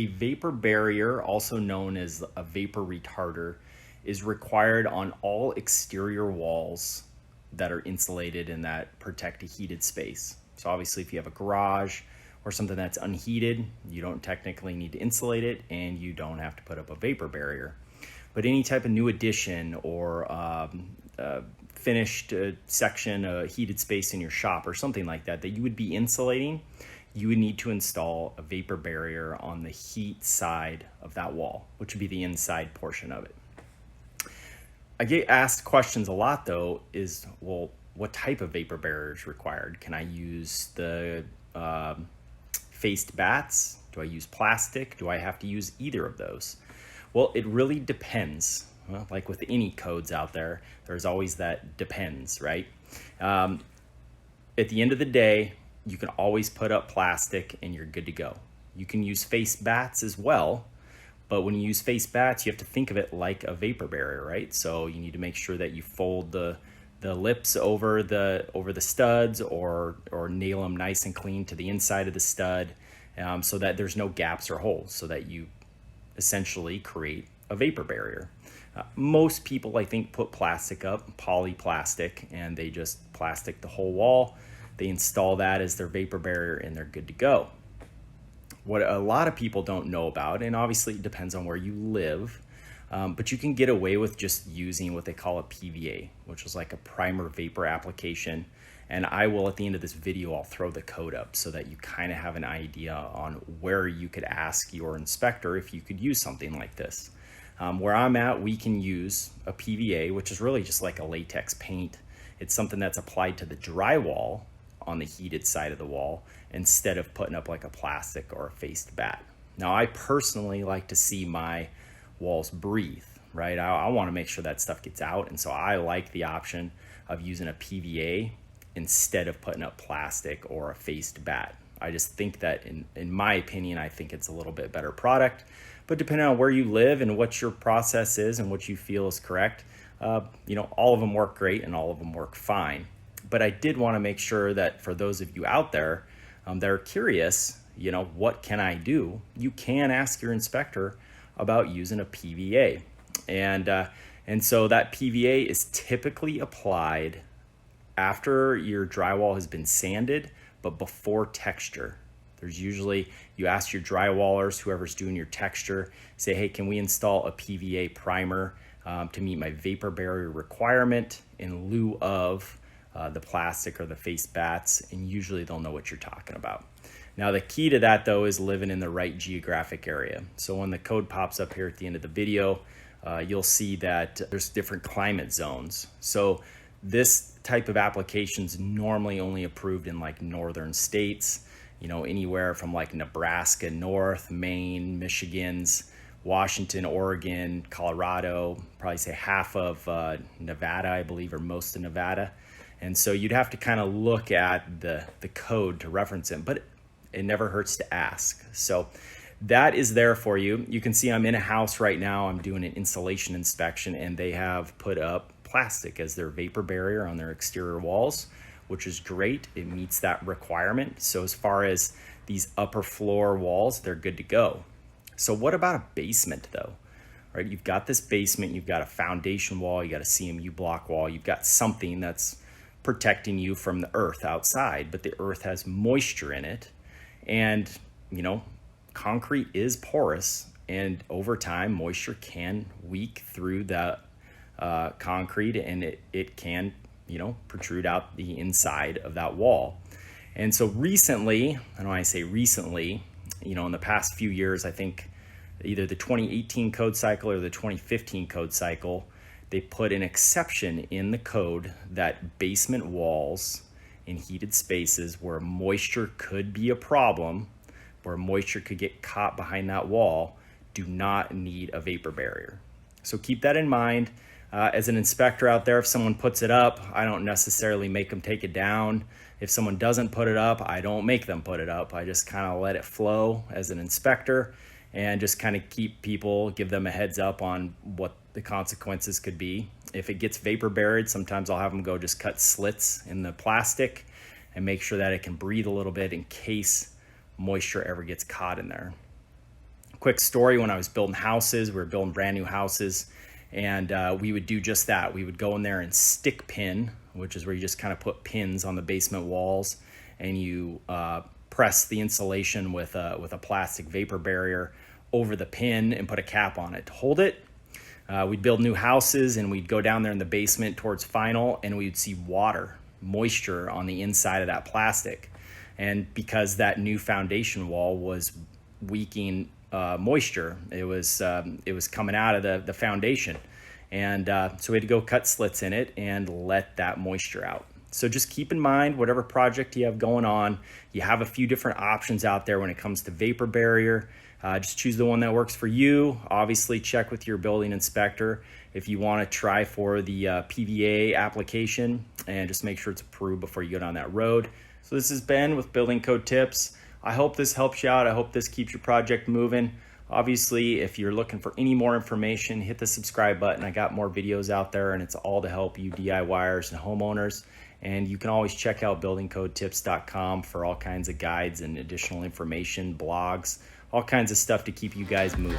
A vapor barrier, also known as a vapor retarder, is required on all exterior walls that are insulated and that protect a heated space. So obviously if you have a garage or something that's unheated, you don't technically need to insulate it and you don't have to put up a vapor barrier. But any type of new addition or finished section, a heated space in your shop or something like that you would be insulating, you would need to install a vapor barrier on the heat side of that wall, which would be the inside portion of it. I get asked questions a lot though is, well, what type of vapor barrier is required? Can I use the faced batts? Do I use plastic? Do I have to use either of those? Well, it really depends. Well, like with any codes out there, there's always that depends, right? At the end of the day, you can always put up plastic and you're good to go. You can use faced batts as well, but when you use faced batts, you have to think of it like a vapor barrier, right? So you need to make sure that you fold the lips over the studs or nail them nice and clean to the inside of the stud, so that there's no gaps or holes, so that you essentially create a vapor barrier. Most people, I think, put plastic up, polyplastic, and they just plastic the whole wall. They install that as their vapor barrier and they're good to go. What a lot of people don't know about, and obviously it depends on where you live, but you can get away with just using what they call a PVA, which is like a primer vapor application. And I will, at the end of this video, I'll throw the code up so that you kind of have an idea on where you could ask your inspector if you could use something like this. Where I'm at, we can use a PVA, which is really just like a latex paint. It's something that's applied to the drywall on the heated side of the wall instead of putting up like a plastic or a faced batt. Now, I personally like to see my walls breathe, right? I want to make sure that stuff gets out, and so I like the option of using a PVA instead of putting up plastic or a faced batt. I just think that, in my opinion, I think it's a little bit better product. But depending on where you live and what your process is and what you feel is correct, all of them work great and all of them work fine. But I did want to make sure that for those of you out there that are curious, what can I do? You can ask your inspector about using a PVA. And so that PVA is typically applied after your drywall has been sanded, but before texture. There's usually, you ask your drywallers, whoever's doing your texture, say, hey, can we install a PVA primer to meet my vapor barrier requirement in lieu of the plastic or the faced batts? And usually they'll know what you're talking about. Now, the key to that, though, is living in the right geographic area. So when the code pops up here at the end of the video, you'll see that there's different climate zones. So this type of application is normally only approved in like northern states, anywhere from like Nebraska north, Maine, Michigan's, Washington, Oregon, Colorado, probably say half of Nevada, I believe, or most of Nevada. And so you'd have to kind of look at the code to reference it, but it never hurts to ask. So that is there for you. You can see I'm in a house right now. I'm doing an insulation inspection, and they have put up plastic as their vapor barrier on their exterior walls, which is great. It meets that requirement. So as far as these upper floor walls, they're good to go. So what about a basement though? Right? You've got this basement, you've got a foundation wall, you got a CMU block wall, you've got something that's protecting you from the earth outside, but the earth has moisture in it. And, concrete is porous, and over time, moisture can leak through the concrete, and it can, protrude out the inside of that wall. And so recently, and when I say recently, in the past few years, I think either the 2018 code cycle or the 2015 code cycle, they put an exception in the code that basement walls in heated spaces where moisture could be a problem, where moisture could get caught behind that wall, do not need a vapor barrier. So keep that in mind. As an inspector out there, if someone puts it up, I don't necessarily make them take it down. If someone doesn't put it up, I don't make them put it up. I just kind of let it flow as an inspector and just kind of give them a heads up on what the consequences could be. If it gets vapor barrier, sometimes I'll have them go just cut slits in the plastic and make sure that it can breathe a little bit in case moisture ever gets caught in there. Quick story, when I was building houses, we were building brand new houses, and we would do just that. We would go in there and stick pin, which is where you just kind of put pins on the basement walls, and you press the insulation with a plastic vapor barrier over the pin and put a cap on it to hold it. We'd build new houses, and we'd go down there in the basement towards final, and we'd see water, moisture on the inside of that plastic. And because that new foundation wall was leaking moisture, it was coming out of the foundation. And so we had to go cut slits in it and let that moisture out. So just keep in mind, whatever project you have going on, you have a few different options out there when it comes to vapor barrier. Just choose the one that works for you. Obviously, check with your building inspector if you want to try for the PVA application, and just make sure it's approved before you go down that road. So this is Ben with Building Code Tips. I hope this helps you out. I hope this keeps your project moving. Obviously, if you're looking for any more information, hit the subscribe button. I got more videos out there, and it's all to help you DIYers and homeowners. And you can always check out buildingcodetips.com for all kinds of guides and additional information, blogs, all kinds of stuff to keep you guys moving.